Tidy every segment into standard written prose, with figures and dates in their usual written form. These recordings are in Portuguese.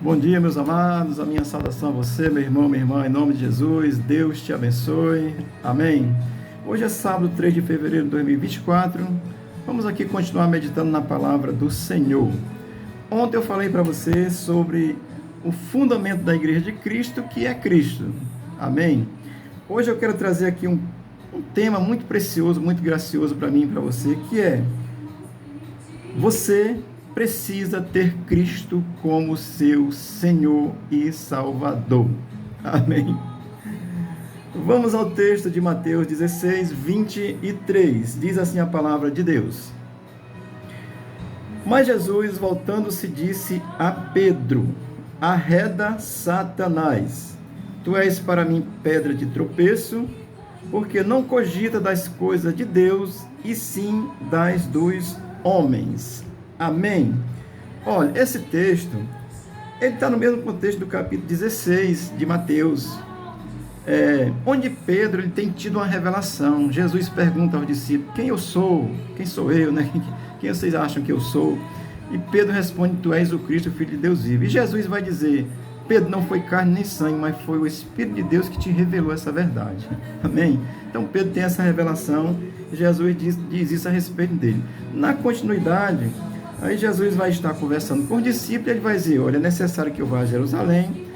Bom dia, meus amados, a minha saudação a você, meu irmão, minha irmã, em nome de Jesus, Deus te abençoe, amém. Hoje é sábado, 3 de fevereiro de 2024, vamos aqui continuar meditando na palavra do Senhor. Ontem eu falei para você sobre o fundamento da Igreja de Cristo, que é Cristo, amém. Hoje eu quero trazer aqui um tema muito precioso, muito gracioso para mim e para você, que é: você precisa ter Cristo como seu Senhor e Salvador. Amém. Vamos ao texto de Mateus 16, 23. Diz assim a palavra de Deus: Mas Jesus, voltando-se, disse a Pedro: Arreda, Satanás, tu és para mim pedra de tropeço, porque não cogita das coisas de Deus, e sim das dos homens. Amém. Olha, esse texto, ele está no mesmo contexto do capítulo 16 de Mateus, onde Pedro ele tem tido uma revelação. Jesus pergunta aos discípulos: quem eu sou? Quem sou eu? Né? Quem vocês acham que eu sou? E Pedro responde: tu és o Cristo, o Filho de Deus vivo. E Jesus vai dizer: Pedro, não foi carne nem sangue, mas foi o Espírito de Deus que te revelou essa verdade. Amém? Então Pedro tem essa revelação e Jesus diz isso a respeito dele. Na continuidade, aí Jesus vai estar conversando com os discípulos e ele vai dizer: olha, é necessário que eu vá a Jerusalém,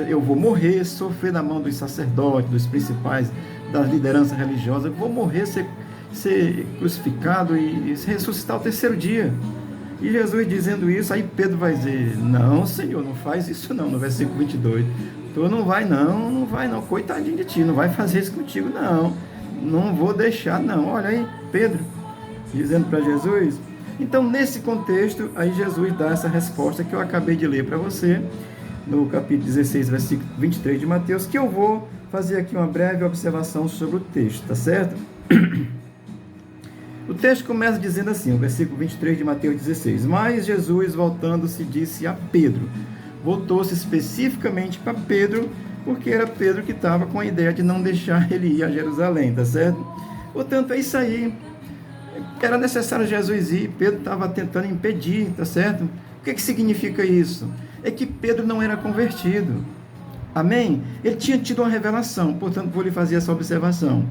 eu vou morrer, sofrer na mão dos sacerdotes, dos principais, das lideranças religiosas, vou morrer, ser crucificado e ressuscitar ao terceiro dia. E Jesus dizendo isso, aí Pedro vai dizer: não, Senhor, não faz isso não, no versículo 22. Tu não vai não, coitadinho de ti, não vai fazer isso contigo não vou deixar não. Olha aí, Pedro, dizendo para Jesus. Então, nesse contexto, aí Jesus dá essa resposta que eu acabei de ler para você, no capítulo 16, versículo 23 de Mateus, que eu vou fazer aqui uma breve observação sobre o texto, tá certo? O texto começa dizendo assim, o versículo 23 de Mateus 16: Mas Jesus, voltando-se, disse a Pedro. Voltou-se especificamente para Pedro, porque era Pedro que estava com a ideia de não deixar ele ir a Jerusalém, tá certo? Portanto, é isso aí. Era necessário Jesus ir, Pedro estava tentando impedir, tá certo? O que significa isso? É que Pedro não era convertido. Amém? Ele tinha tido uma revelação, portanto, vou lhe fazer essa observação.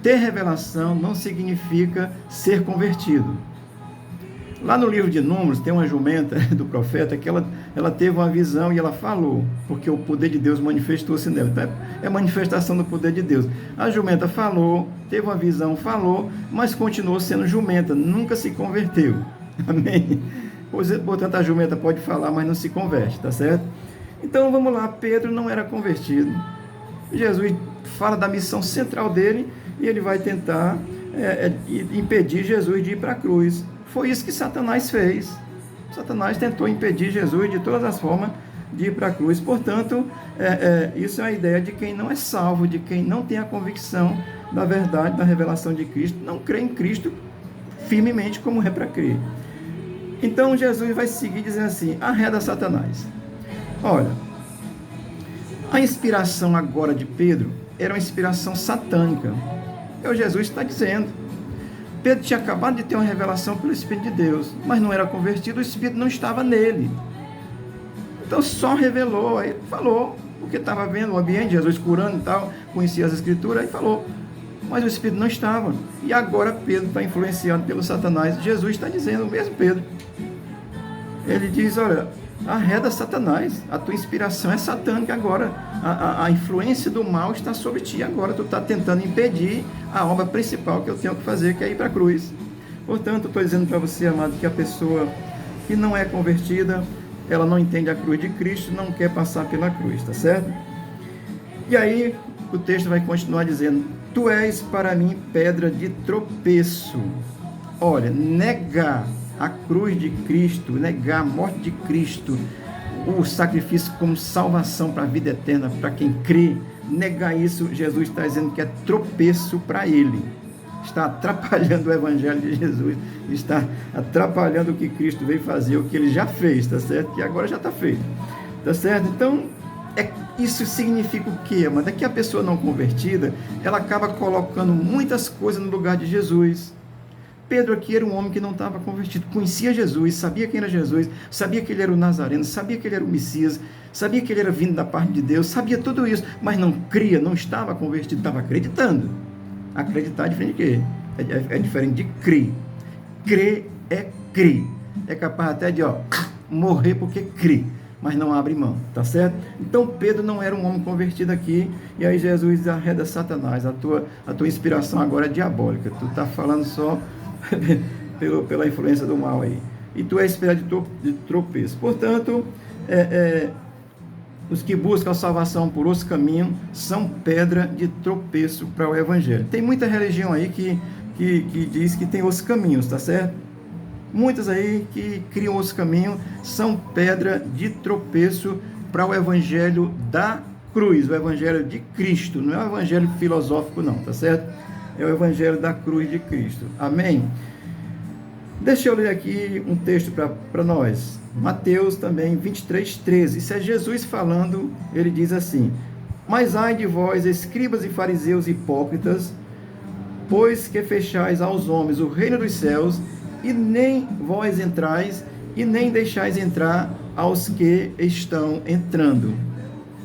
Ter revelação não significa ser convertido. Lá no livro de Números, tem uma jumenta do profeta que ela teve uma visão e ela falou, porque o poder de Deus manifestou-se nela. Então, é manifestação do poder de Deus. A jumenta falou, teve uma visão, falou, mas continuou sendo jumenta, nunca se converteu. Amém? Portanto, a jumenta pode falar, mas não se converte, tá certo? Então, vamos lá, Pedro não era convertido. Jesus fala da missão central dele e ele vai tentar impedir Jesus de ir para a cruz. Foi isso que Satanás fez. Satanás tentou impedir Jesus de todas as formas de ir para a cruz. Portanto, isso é a ideia de quem não é salvo, de quem não tem a convicção da verdade, da revelação de Cristo, não crê em Cristo firmemente como é para crer. Então, Jesus vai seguir dizendo assim: arreda Satanás. Olha, a inspiração agora de Pedro era uma inspiração satânica. É o Jesus está dizendo. Pedro tinha acabado de ter uma revelação pelo Espírito de Deus, mas não era convertido, o Espírito não estava nele. Então só revelou, aí falou, porque estava vendo o ambiente, Jesus curando e tal, conhecia as Escrituras, aí falou, mas o Espírito não estava. E agora Pedro está influenciado pelo Satanás. Jesus está dizendo, o mesmo Pedro. Ele diz: olha, arreda Satanás, a tua inspiração é satânica agora, a influência do mal está sobre ti agora, tu está tentando impedir a obra principal que eu tenho que fazer, que é ir para a cruz. Portanto, eu estou dizendo para você, amado, que a pessoa que não é convertida, ela não entende a cruz de Cristo, não quer passar pela cruz, tá certo? E aí, o texto vai continuar dizendo: tu és para mim pedra de tropeço. Olha, negar a cruz de Cristo, negar a morte de Cristo, o sacrifício como salvação para a vida eterna, para quem crê, negar isso, Jesus está dizendo que é tropeço para ele. Está atrapalhando o evangelho de Jesus, está atrapalhando o que Cristo veio fazer, o que ele já fez, tá certo? Que agora já está feito, tá certo? Então, isso significa o quê? Mas daqui a pessoa não convertida, ela acaba colocando muitas coisas no lugar de Jesus. Pedro aqui era um homem que não estava convertido, conhecia Jesus, sabia quem era Jesus, sabia que ele era o Nazareno, sabia que ele era o Messias, sabia que ele era vindo da parte de Deus, sabia tudo isso, mas não cria, não estava convertido, estava acreditando. Acreditar é diferente de quê? É diferente de crer. Crer é crer. É capaz até de morrer porque crê, mas não abre mão, tá certo? Então Pedro não era um homem convertido aqui, e aí Jesus arreda Satanás, a tua inspiração agora é diabólica, tu tá falando só pela influência do mal aí, e tu é inspirado de tropeço. Portanto, os que buscam a salvação por outros caminhos são pedra de tropeço para o evangelho. Tem muita religião aí que diz que tem outros caminhos, tá certo? Muitas aí que criam outros caminhos são pedra de tropeço para o evangelho da cruz, o evangelho de Cristo, não é o evangelho filosófico não, tá certo? É o evangelho da cruz de Cristo. Amém? Deixa eu ler aqui um texto para nós. Mateus também, 23:13. Isso é Jesus falando, ele diz assim: mas ai de vós, escribas e fariseus hipócritas, pois que fechais aos homens o reino dos céus, e nem vós entrais, e nem deixais entrar aos que estão entrando.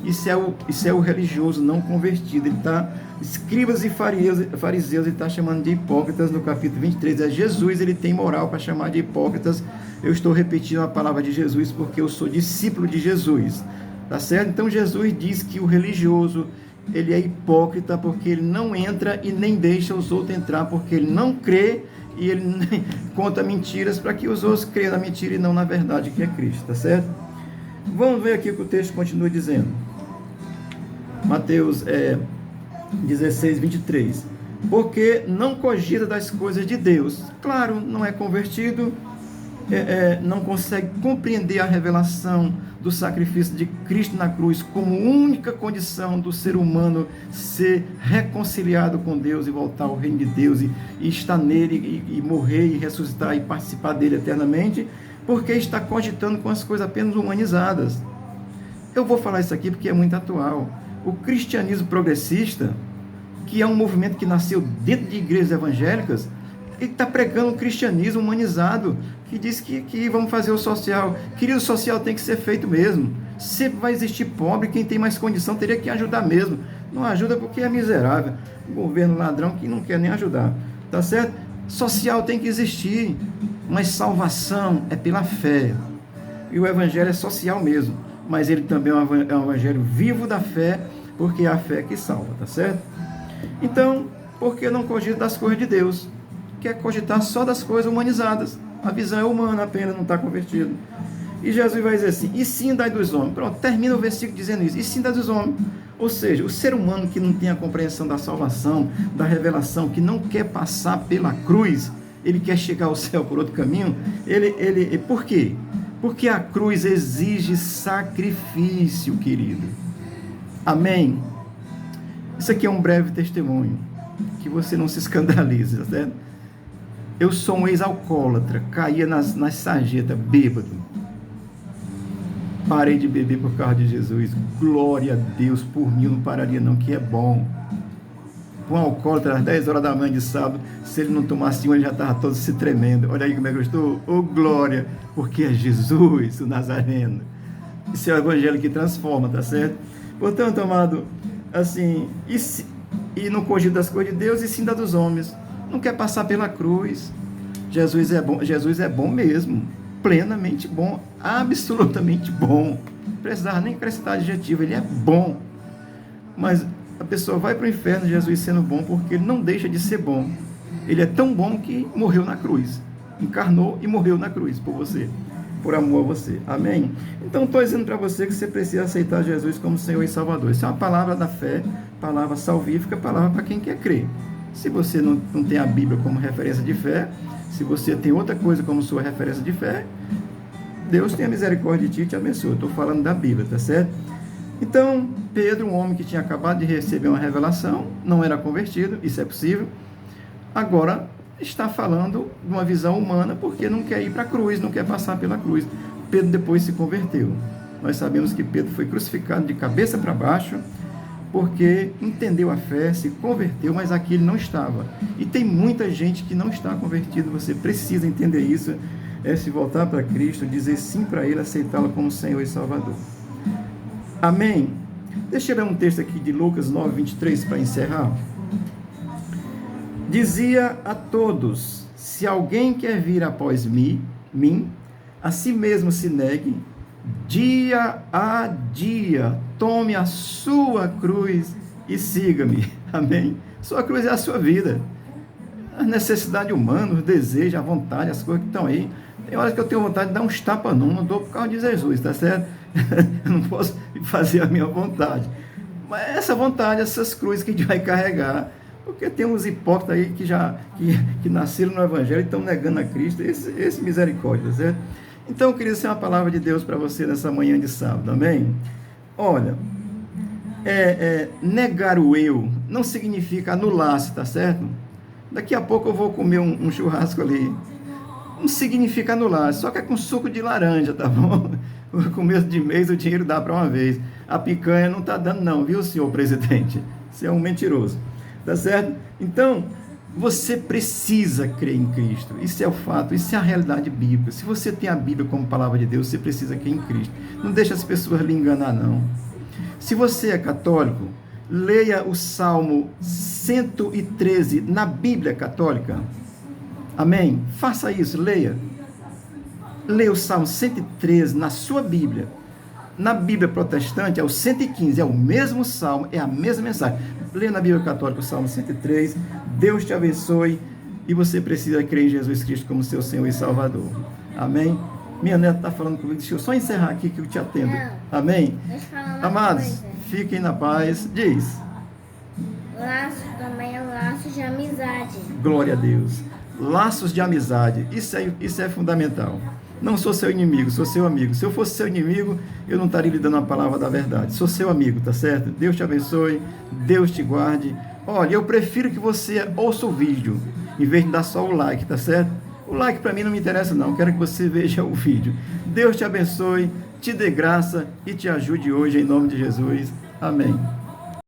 Isso é o religioso não convertido. Ele está, escribas e fariseus, ele está chamando de hipócritas no capítulo 23. É Jesus, ele tem moral para chamar de hipócritas. Eu estou repetindo a palavra de Jesus porque eu sou discípulo de Jesus, tá certo? Então Jesus diz que o religioso, ele é hipócrita porque ele não entra e nem deixa os outros entrar, porque ele não crê e ele conta mentiras para que os outros creiam na mentira e não na verdade que é Cristo, tá certo? Vamos ver aqui o que o texto continua dizendo. Mateus 16:23. Porque não cogita das coisas de Deus. Claro, não é convertido, não consegue compreender a revelação do sacrifício de Cristo na cruz como única condição do ser humano ser reconciliado com Deus e voltar ao reino de Deus e estar nele e morrer e ressuscitar e participar dele eternamente, porque está cogitando com as coisas apenas humanizadas. Eu vou falar isso aqui porque é muito atual. O cristianismo progressista, que é um movimento que nasceu dentro de igrejas evangélicas, ele está pregando um cristianismo humanizado, que diz que vamos fazer o social. Querido, o social tem que ser feito mesmo. Sempre vai existir pobre, quem tem mais condição teria que ajudar mesmo. Não ajuda porque é miserável. O governo ladrão que não quer nem ajudar. Tá certo? Social tem que existir, mas salvação é pela fé. E o evangelho é social mesmo, mas ele também é um evangelho vivo da fé, porque é a fé que salva, tá certo? Então, por que não cogita das coisas de Deus? Quer cogitar só das coisas humanizadas. A visão é humana apenas, não está convertido. E Jesus vai dizer assim: e sim dai dos homens. Pronto, termina o versículo dizendo isso: e sim dai dos homens. Ou seja, o ser humano que não tem a compreensão da salvação, da revelação, que não quer passar pela cruz, ele quer chegar ao céu por outro caminho, por quê? Porque a cruz exige sacrifício, querido. Amém? Isso aqui é um breve testemunho, que você não se escandalize, tá certo? Eu sou um ex-alcoólatra, caía nas sarjetas, bêbado. Parei de beber por causa de Jesus. Glória a Deus, por mim eu não pararia não, que é bom. Um alcoólatra às 10 horas da manhã de sábado, se ele não tomasse um, ele já estava todo se tremendo. Olha aí como é que eu estou. Oh, glória, porque é Jesus, o Nazareno. Esse é o evangelho que transforma, tá certo? Portanto, amado, assim, e não cogita das coisas de Deus, e sim da dos homens. Não quer passar pela cruz. Jesus é bom mesmo, plenamente bom, absolutamente bom. Não precisava nem acrescentar adjetivo, ele é bom. Mas a pessoa vai para o inferno, Jesus sendo bom, porque ele não deixa de ser bom. Ele é tão bom que morreu na cruz, encarnou e morreu na cruz por você, por amor a você. Amém? Então estou dizendo para você que você precisa aceitar Jesus como Senhor e Salvador. Isso é uma palavra da fé, palavra salvífica, palavra para quem quer crer. Se você não tem a Bíblia como referência de fé, se você tem outra coisa como sua referência de fé, Deus tenha misericórdia de ti e te abençoe. Estou falando da Bíblia, tá certo? Então, Pedro, um homem que tinha acabado de receber uma revelação, não era convertido, isso é possível, agora está falando de uma visão humana, porque não quer ir para a cruz, não quer passar pela cruz. Pedro depois se converteu. Nós sabemos que Pedro foi crucificado de cabeça para baixo, porque entendeu a fé, se converteu, mas aqui ele não estava. E tem muita gente que não está convertido. Você precisa entender isso, se voltar para Cristo, dizer sim para Ele, aceitá-lo como Senhor e Salvador. Amém? Deixa eu ler um texto aqui de Lucas 9, 23 para encerrar. Dizia a todos: se alguém quer vir após mim, a si mesmo se negue, dia a dia, tome a sua cruz e siga-me. Amém? Sua cruz é a sua vida. A necessidade humana, os desejos, a vontade, as coisas que estão aí. Tem horas que eu tenho vontade de dar uns tapas não dou por causa de Jesus, tá certo? Eu não posso fazer a minha vontade. Mas essa vontade, essas cruzes que a gente vai carregar, porque tem uns hipócritas aí que nasceram no Evangelho e estão negando a Cristo, esse misericórdia, tá certo? Então, eu queria ser uma palavra de Deus para você nessa manhã de sábado, amém? Olha, negar o eu não significa anular-se, tá certo? Daqui a pouco eu vou comer um churrasco ali. Não significa anular, só que é com suco de laranja, tá bom? No começo de mês o dinheiro dá para uma vez. A picanha não está dando não, viu, senhor presidente? Você é um mentiroso, tá certo? Então, você precisa crer em Cristo. Isso é o fato, isso é a realidade bíblica. Se você tem a Bíblia como palavra de Deus, você precisa crer em Cristo. Não deixa as pessoas lhe enganar, não. Se você é católico, leia o Salmo 113 na Bíblia católica. Amém? Faça isso, leia. Leia o Salmo 113 na sua Bíblia. Na Bíblia protestante é o 115, é o mesmo Salmo, é a mesma mensagem. Leia na Bíblia católica o Salmo 103. Deus te abençoe e você precisa crer em Jesus Cristo como seu Senhor e Salvador. Amém? Minha neta está falando comigo, deixa eu só encerrar aqui que eu te atendo. Amém? Amados, fiquem na paz. Diz. Laço também é laço de amizade. Glória a Deus. Laços de amizade, isso é fundamental. Não sou seu inimigo, sou seu amigo. Se eu fosse seu inimigo, eu não estaria lhe dando a palavra da verdade. Sou seu amigo, tá certo? Deus te abençoe, Deus te guarde. Olha, eu prefiro que você ouça o vídeo, em vez de dar só o like, tá certo? O like para mim não me interessa não, quero que você veja o vídeo. Deus te abençoe, te dê graça e te ajude hoje em nome de Jesus. Amém.